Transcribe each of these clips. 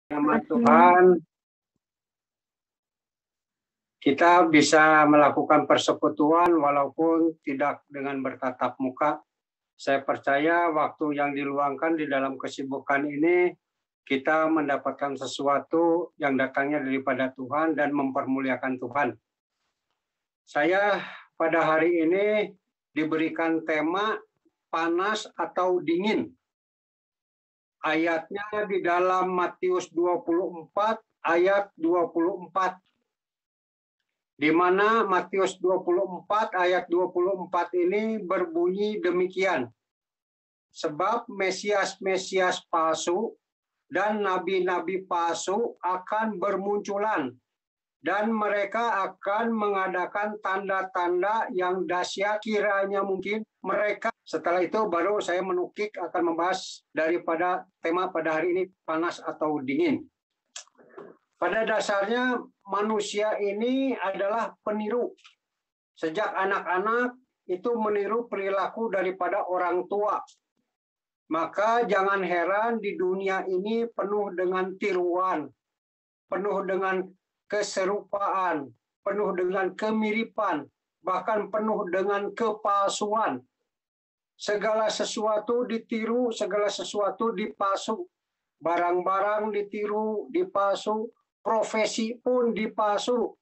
Nama Tuhan, kita bisa melakukan persekutuan walaupun tidak dengan bertatap muka. Saya percaya waktu yang diluangkan di dalam kesibukan ini, kita mendapatkan sesuatu yang datangnya daripada Tuhan dan mempermuliakan Tuhan. Saya pada hari ini diberikan tema panas atau dingin. Ayatnya di dalam Matius 24 ayat 24. Di mana Matius 24 ayat 24 ini berbunyi demikian. Sebab Mesias-Mesias palsu dan nabi-nabi palsu akan bermunculan dan mereka akan mengadakan tanda-tanda yang dahsyat kiranya mungkin mereka. Setelah itu baru saya menukik akan membahas daripada tema pada hari ini, panas atau dingin. Pada dasarnya manusia ini adalah peniru. Sejak anak-anak itu meniru perilaku daripada orang tua. Maka jangan heran di dunia ini penuh dengan tiruan, penuh dengan keserupaan, penuh dengan kemiripan, bahkan penuh dengan kepalsuan. Segala sesuatu ditiru, segala sesuatu dipalsu. Barang-barang ditiru, dipalsu, profesi pun dipalsu.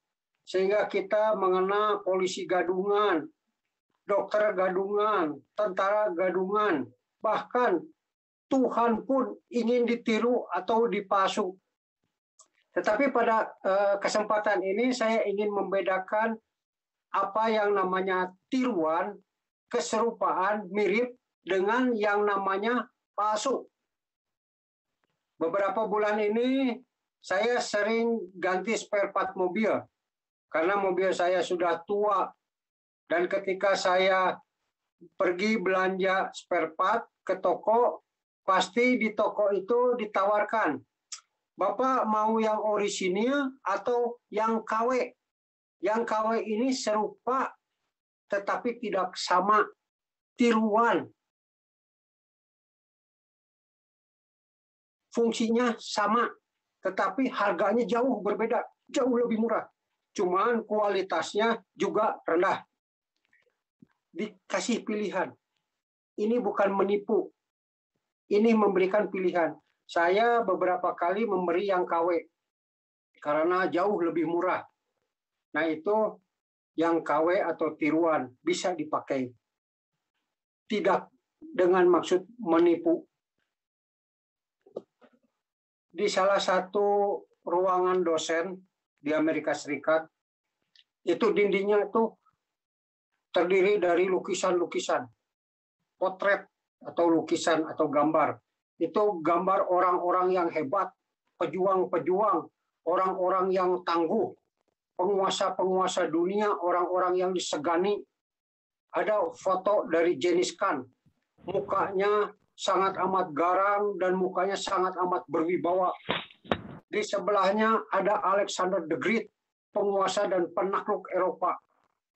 Sehingga kita mengenal polisi gadungan, dokter gadungan, tentara gadungan, bahkan Tuhan pun ingin ditiru atau dipalsu. Tetapi pada kesempatan ini saya ingin membedakan apa yang namanya tiruan, keserupaan, mirip dengan yang namanya palsu. Beberapa bulan ini saya sering ganti spare part mobil karena mobil saya sudah tua, dan ketika saya pergi belanja spare part ke toko, pasti di toko itu ditawarkan, Bapak mau yang orisinil atau yang KW? Yang KW ini serupa tetapi tidak sama, tiruan. Fungsinya sama, tetapi harganya jauh berbeda, jauh lebih murah. Cuman kualitasnya juga rendah. Dikasih pilihan. Ini bukan menipu. Ini memberikan pilihan. Saya beberapa kali memberi yang KW karena jauh lebih murah. Nah itu yang KW atau tiruan bisa dipakai. Tidak dengan maksud menipu. Di salah satu ruangan dosen di Amerika Serikat, itu dindingnya itu terdiri dari lukisan-lukisan, potret atau lukisan atau gambar. Itu gambar orang-orang yang hebat, pejuang-pejuang, orang-orang yang tangguh, penguasa-penguasa dunia, orang-orang yang disegani. Ada foto dari Genghis Khan, mukanya sangat amat garang dan mukanya sangat amat berwibawa. Di sebelahnya ada Alexander the Great, penguasa dan penakluk Eropa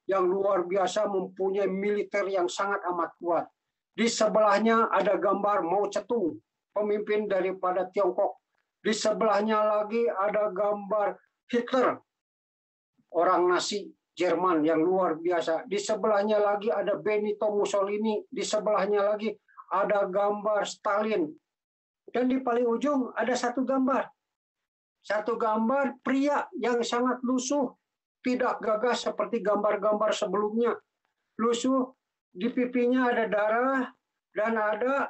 yang luar biasa, mempunyai militer yang sangat amat kuat. Di sebelahnya ada gambar Mao Zedong, pemimpin daripada Tiongkok. Di sebelahnya lagi ada gambar Hitler, orang Nazi Jerman yang luar biasa. Di sebelahnya lagi ada Benito Mussolini. Di sebelahnya lagi ada gambar Stalin. Dan di paling ujung ada satu gambar. Satu gambar pria yang sangat lusuh, tidak gagah seperti gambar-gambar sebelumnya. Lusuh, di pipinya ada darah dan ada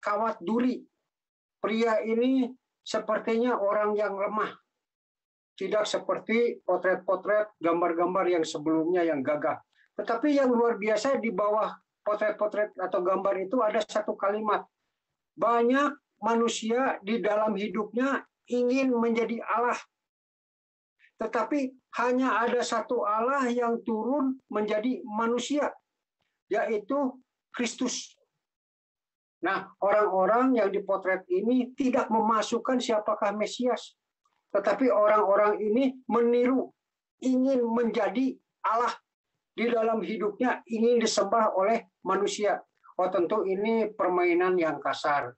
kawat duri. Pria ini sepertinya orang yang lemah. Tidak seperti potret-potret gambar-gambar yang sebelumnya yang gagah. Tetapi yang luar biasa di bawah potret-potret atau gambar itu ada satu kalimat. Banyak manusia di dalam hidupnya ingin menjadi Allah. Tetapi hanya ada satu Allah yang turun menjadi manusia, yaitu Kristus. Nah, orang-orang yang dipotret ini tidak memasukkan siapakah Mesias. Tetapi orang-orang ini meniru, ingin menjadi Allah di dalam hidupnya, ingin disembah oleh manusia. Oh, tentu ini permainan yang kasar.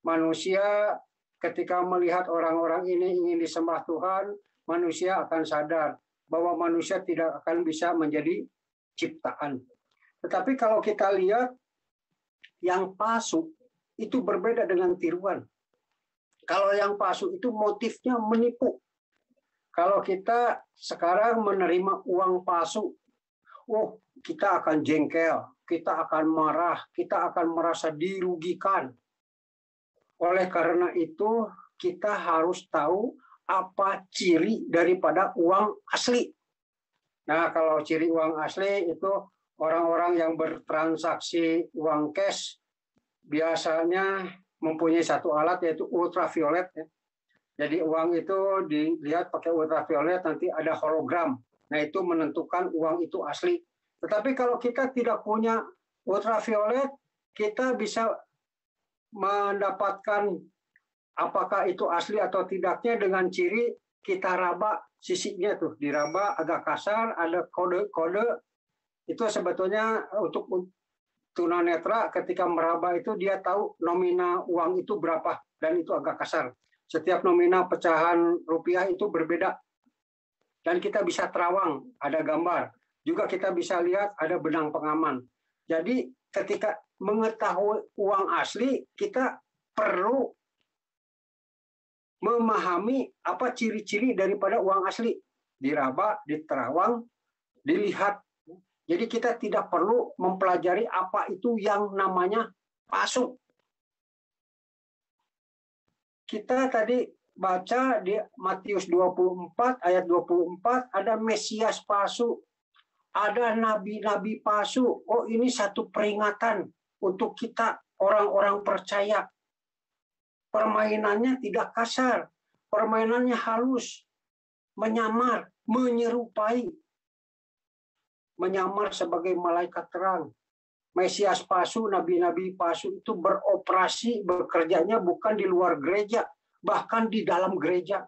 Manusia ketika melihat orang-orang ini ingin disembah Tuhan, manusia akan sadar bahwa manusia tidak akan bisa menjadi ciptaan. Tetapi kalau kita lihat yang palsu itu berbeda dengan tiruan. Kalau yang palsu itu motifnya menipu. Kalau kita sekarang menerima uang palsu, kita akan jengkel, kita akan marah, kita akan merasa dirugikan. Oleh karena itu, kita harus tahu apa ciri daripada uang asli. Nah, kalau ciri uang asli itu orang-orang yang bertransaksi uang cash biasanya mempunyai satu alat yaitu ultraviolet. Jadi uang itu dilihat pakai ultraviolet, nanti ada hologram. Nah, itu menentukan uang itu asli. Tetapi kalau kita tidak punya ultraviolet, kita bisa mendapatkan apakah itu asli atau tidaknya dengan ciri kita raba sisinya tuh, diraba agak kasar, ada kode-kode. Itu sebetulnya untuk tunanetra ketika meraba itu dia tahu nominal uang itu berapa dan itu agak kasar. Setiap nominal pecahan rupiah itu berbeda. Dan kita bisa terawang, ada gambar. Juga kita bisa lihat ada benang pengaman. Jadi ketika mengetahui uang asli, kita perlu memahami apa ciri-ciri daripada uang asli. Diraba, diterawang, dilihat. Jadi kita tidak perlu mempelajari apa itu yang namanya palsu. Kita tadi baca di Matius 24 ayat 24 ada Mesias palsu, ada nabi-nabi palsu. Oh, ini satu peringatan untuk kita orang-orang percaya. Permainannya tidak kasar, permainannya halus, menyamar, menyerupai. Menyamar sebagai malaikat terang. Mesias palsu, nabi-nabi palsu itu beroperasi, bekerjanya bukan di luar gereja, bahkan di dalam gereja.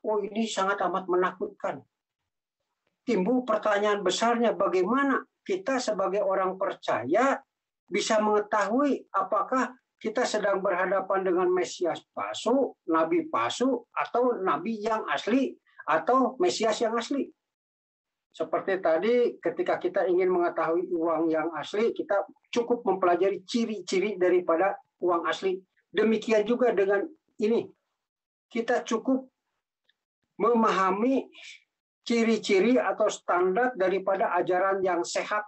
Oh, ini sangat amat menakutkan. Timbul pertanyaan besarnya, bagaimana kita sebagai orang percaya bisa mengetahui apakah kita sedang berhadapan dengan Mesias palsu, nabi palsu, atau nabi yang asli, atau Mesias yang asli. Seperti tadi, ketika kita ingin mengetahui uang yang asli, kita cukup mempelajari ciri-ciri daripada uang asli. Demikian juga dengan ini. Kita cukup memahami ciri-ciri atau standar daripada ajaran yang sehat.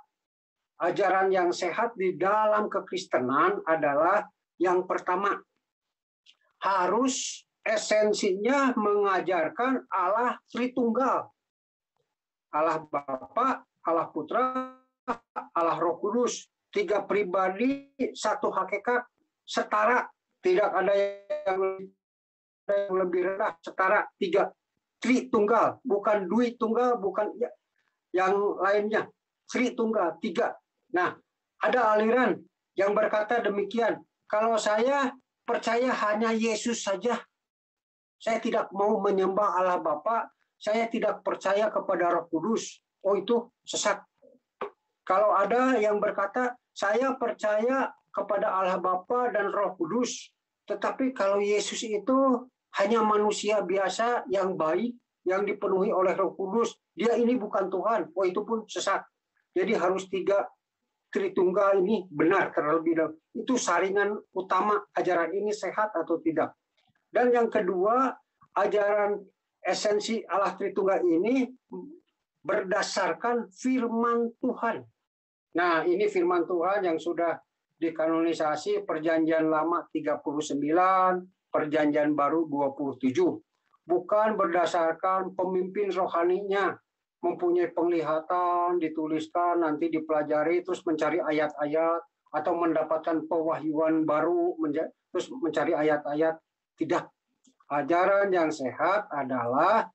Ajaran yang sehat di dalam kekristenan adalah yang pertama, harus esensinya mengajarkan Allah Tritunggal. Allah Bapa, Allah Putra, Allah Roh Kudus. Tiga pribadi, satu hakikat, setara. Tidak ada yang lebih rendah, setara. Tiga. Tritunggal, bukan dui tunggal, bukan yang lainnya. Tritunggal, tiga. Nah, ada aliran yang berkata demikian. Kalau saya percaya hanya Yesus saja, saya tidak mau menyembah Allah Bapa, saya tidak percaya kepada Roh Kudus. Oh, itu sesat. Kalau ada yang berkata, saya percaya kepada Allah Bapa dan Roh Kudus, tetapi kalau Yesus itu hanya manusia biasa yang baik, yang dipenuhi oleh Roh Kudus, dia ini bukan Tuhan. Oh, itu pun sesat. Jadi harus tiga Tritunggal ini benar terlebih dahulu. Itu saringan utama ajaran ini sehat atau tidak. Dan yang kedua, ajaran esensi Allah Tritunggal ini berdasarkan firman Tuhan. Nah, ini firman Tuhan yang sudah dikanonisasi Perjanjian Lama 39, Perjanjian Baru 27. Bukan berdasarkan pemimpin rohaninya, mempunyai penglihatan, dituliskan, nanti dipelajari, terus mencari ayat-ayat, atau mendapatkan pewahyuan baru, terus mencari ayat-ayat. Tidak. Ajaran yang sehat adalah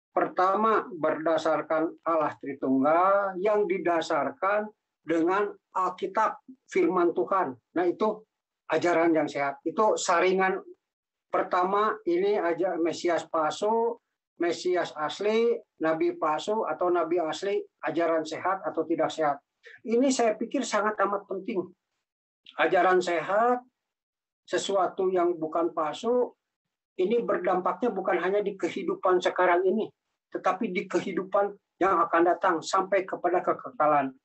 pertama berdasarkan Allah Tritunggal yang didasarkan dengan Alkitab, firman Tuhan. Nah, itu ajaran yang sehat. Itu saringan pertama, ini aja Mesias palsu, Mesias asli, nabi palsu atau nabi asli, ajaran sehat atau tidak sehat. Ini saya pikir sangat amat penting. Ajaran sehat sesuatu yang bukan palsu, ini berdampaknya bukan hanya di kehidupan sekarang ini, tetapi di kehidupan yang akan datang sampai kepada kekekalan.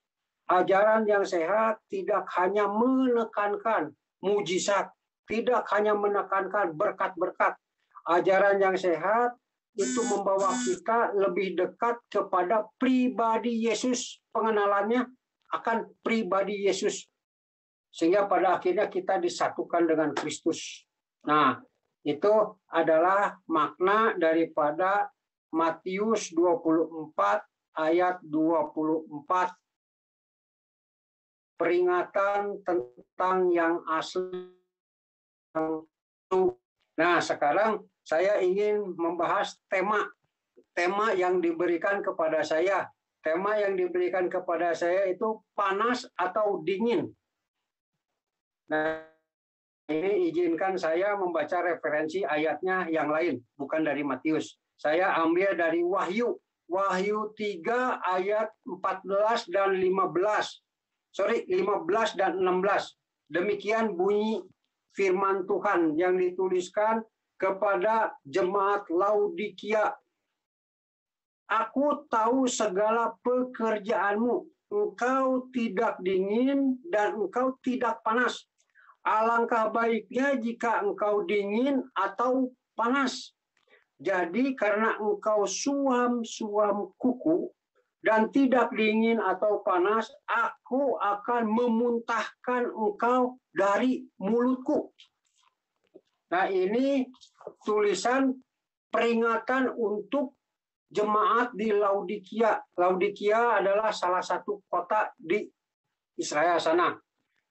Ajaran yang sehat tidak hanya menekankan mujizat, tidak hanya menekankan berkat-berkat. Ajaran yang sehat itu membawa kita lebih dekat kepada pribadi Yesus, pengenalannya akan pribadi Yesus. Sehingga pada akhirnya kita disatukan dengan Kristus. Nah, itu adalah makna daripada Matius 24 ayat 24. Peringatan tentang yang asli. Nah, sekarang saya ingin membahas tema yang diberikan kepada saya. Tema yang diberikan kepada saya itu panas atau dingin. Nah, ini izinkan saya membaca referensi ayatnya yang lain, bukan dari Matius. Saya ambil dari Wahyu. Wahyu 3 ayat 14 dan 15. 15 dan 16. Demikian bunyi firman Tuhan yang dituliskan kepada jemaat Laodikia. Aku tahu segala pekerjaanmu. Engkau tidak dingin dan engkau tidak panas. Alangkah baiknya jika engkau dingin atau panas. Jadi karena engkau suam-suam kuku dan tidak dingin atau panas, aku akan memuntahkan engkau dari mulutku. Nah, ini tulisan peringatan untuk jemaat di Laodikia. Laodikia adalah salah satu kota di Israel sana,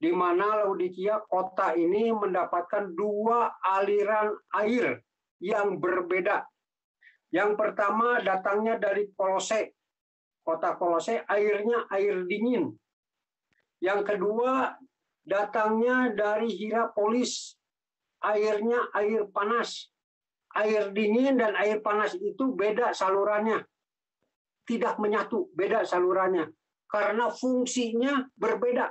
di mana Laodikia kota ini mendapatkan dua aliran air yang berbeda. Yang pertama datangnya dari Kolose. Kota Kolose airnya air dingin. Yang kedua datangnya dari Hierapolis. Airnya air panas. Air dingin dan air panas itu beda salurannya. Tidak menyatu, beda salurannya. Karena fungsinya berbeda.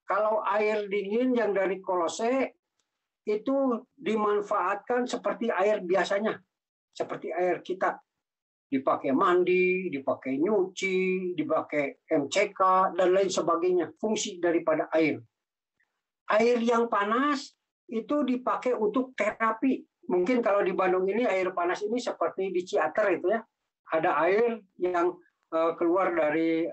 Kalau air dingin yang dari Kolose itu dimanfaatkan seperti air biasanya. Seperti air kita. Dipakai mandi, dipakai nyuci, dipakai MCK, dan lain sebagainya. Fungsi daripada air. Air yang panas itu dipakai untuk terapi. Mungkin kalau di Bandung ini air panas ini seperti di Ciater itu ya. Ada air yang keluar dari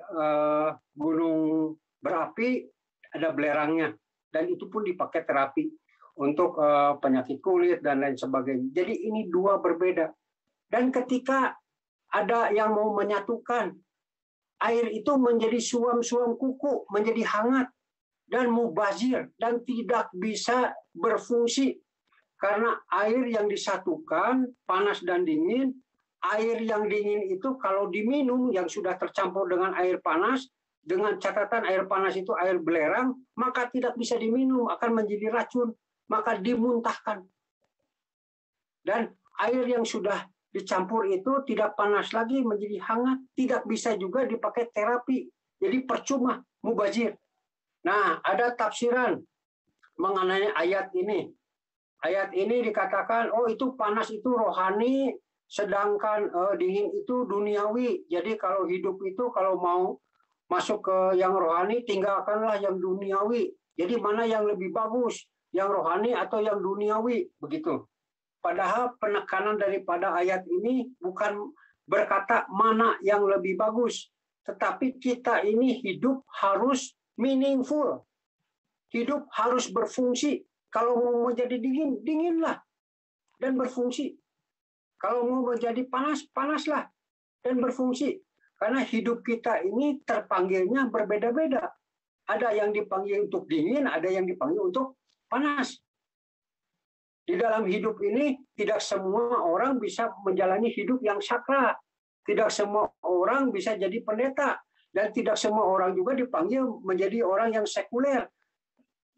gunung berapi, ada belerangnya. Dan itu pun dipakai terapi untuk penyakit kulit dan lain sebagainya. Jadi ini dua berbeda. Dan ketika ada yang mau menyatukan, air itu menjadi suam-suam kuku, menjadi hangat dan mubazir dan tidak bisa berfungsi karena air yang disatukan panas dan dingin. Air yang dingin itu kalau diminum yang sudah tercampur dengan air panas, dengan catatan air panas itu air belerang, maka tidak bisa diminum, akan menjadi racun, maka dimuntahkan. Dan air yang sudah dicampur itu tidak panas lagi, menjadi hangat, tidak bisa juga dipakai terapi. Jadi percuma, mubazir. Nah, ada tafsiran mengenai ayat ini. Ayat ini dikatakan, oh itu panas itu rohani, sedangkan dingin itu duniawi. Jadi kalau hidup itu kalau mau masuk ke yang rohani, tinggalkanlah yang duniawi. Jadi mana yang lebih bagus, yang rohani atau yang duniawi, begitu. Padahal penekanan daripada ayat ini bukan berkata mana yang lebih bagus, tetapi kita ini hidup harus meaningful. Hidup harus berfungsi. Kalau mau menjadi dingin, dinginlah dan berfungsi. Kalau mau menjadi panas, panaslah dan berfungsi. Karena hidup kita ini terpanggilnya berbeda-beda. Ada yang dipanggil untuk dingin, ada yang dipanggil untuk panas. Di dalam hidup ini, tidak semua orang bisa menjalani hidup yang sakral. Tidak semua orang bisa jadi pendeta. Dan tidak semua orang juga dipanggil menjadi orang yang sekuler.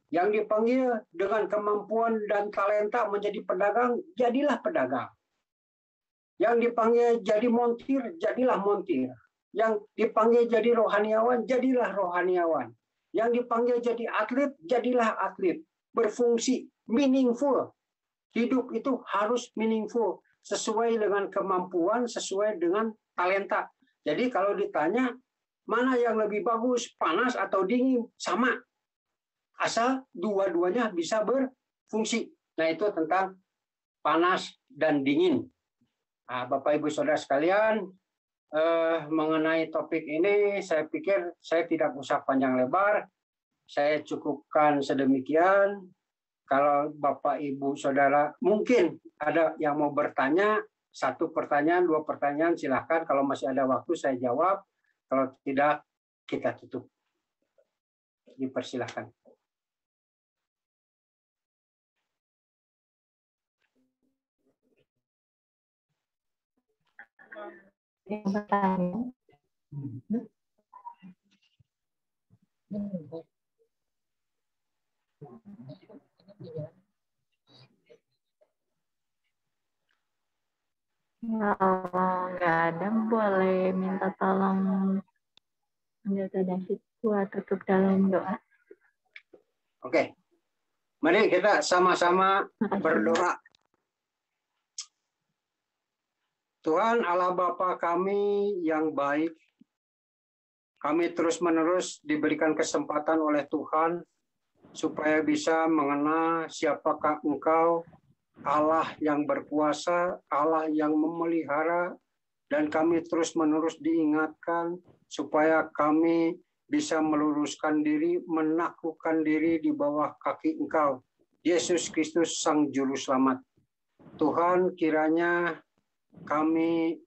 Yang dipanggil dengan kemampuan dan talenta menjadi pedagang, jadilah pedagang. Yang dipanggil jadi montir, jadilah montir. Yang dipanggil jadi rohaniawan, jadilah rohaniawan. Yang dipanggil jadi atlet, jadilah atlet. Berfungsi meaningful. Hidup itu harus meaningful, sesuai dengan kemampuan, sesuai dengan talenta. Jadi kalau ditanya mana yang lebih bagus, panas atau dingin, sama. Asal dua-duanya bisa berfungsi. Nah, itu tentang panas dan dingin. Nah, Bapak Ibu Saudara sekalian, mengenai topik ini saya pikir saya tidak usah panjang lebar. Saya cukupkan sedemikian. Kalau Bapak Ibu Saudara mungkin ada yang mau bertanya, 1 pertanyaan, 2 pertanyaan, silahkan. Kalau masih ada waktu saya jawab. Kalau tidak, kita tutup. Dipersilahkan. Yang bertanya. Kalau nggak ada, boleh minta tolong Pendeta David buat tutup dalam doa. Oke. Mari kita sama-sama berdoa. Tuhan Allah Bapa kami yang baik, kami terus-menerus diberikan kesempatan oleh Tuhan supaya bisa mengenal siapakah Engkau, Allah yang berkuasa, Allah yang memelihara, dan kami terus-menerus diingatkan supaya kami bisa meluruskan diri, menaklukkan diri di bawah kaki Engkau, Yesus Kristus Sang Juru Selamat. Tuhan, kiranya kami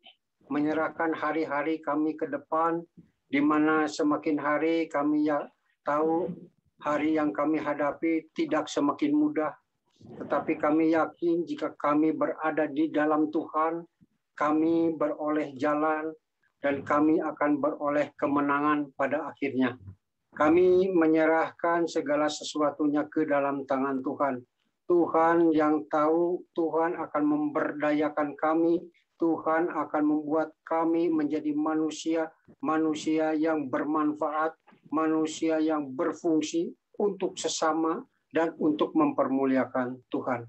menyerahkan hari-hari kami ke depan, di mana semakin hari kami tahu hari yang kami hadapi tidak semakin mudah, tetapi kami yakin jika kami berada di dalam Tuhan, kami beroleh jalan dan kami akan beroleh kemenangan pada akhirnya. Kami menyerahkan segala sesuatunya ke dalam tangan Tuhan. Tuhan yang tahu, Tuhan akan memberdayakan kami, Tuhan akan membuat kami menjadi manusia yang bermanfaat, manusia yang berfungsi untuk sesama dan untuk mempermuliakan Tuhan.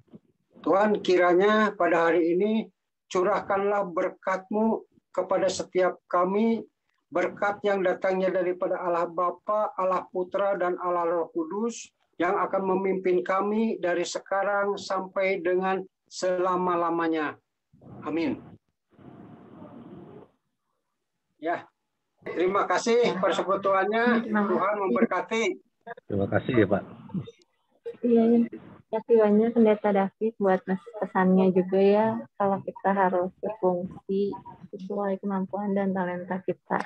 Tuhan, kiranya pada hari ini curahkanlah berkat-Mu kepada setiap kami, berkat yang datangnya daripada Allah Bapa, Allah Putra, dan Allah Roh Kudus, yang akan memimpin kami dari sekarang sampai dengan selama-lamanya. Amin. Ya, terima kasih persekutuannya. Tuhan memberkati. Terima kasih ya Pak. Iya, terima kasih banyak Pendeta David buat pesannya juga ya. Kalau kita harus berfungsi sesuai kemampuan dan talenta kita.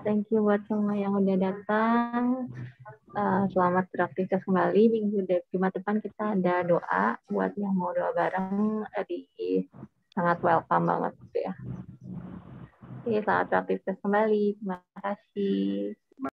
Thank you buat semua yang udah datang. Selamat beraktivitas kembali. Jumat depan kita ada doa. Buat yang mau doa bareng, sangat welcome banget ya. Oke, selamat beraktivitas kembali. Terima kasih.